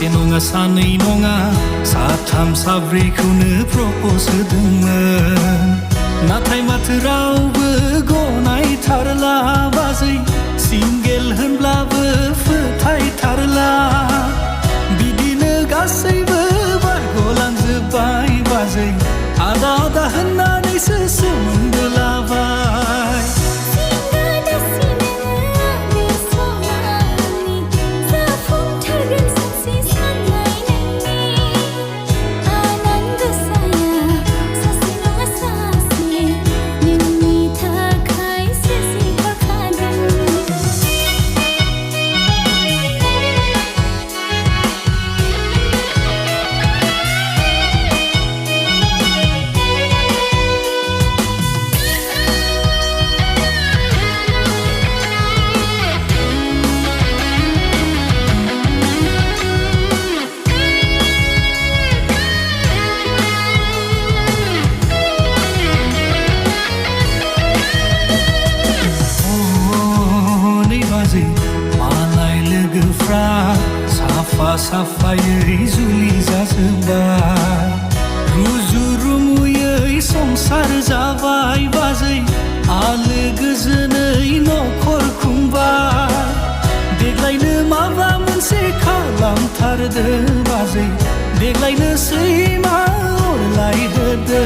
सासे नङा सानै नङा साथाम साब्रैखौनो प्रप'ज होदोंमोन नाथाय माथो रावबो गनायथारला बाजै सिंगेल होनब्लाबो फोथायथारला बिदिनो गासैबो बारग'लांजोब्बाय बाजै आदा आदा होननानैसो सोमोन्दो लाबाय मालाय लोगोफ्रा साफा साफायै जुलि जाजोब्बाय रुजु रुमुयै संसार जाबाय बाजै आलो गोजोनै न'खर खुंबाय देग्लायनो माबा मोनसे खालामथारदो बाजै देग्लायनो सैमा अरलायहोदो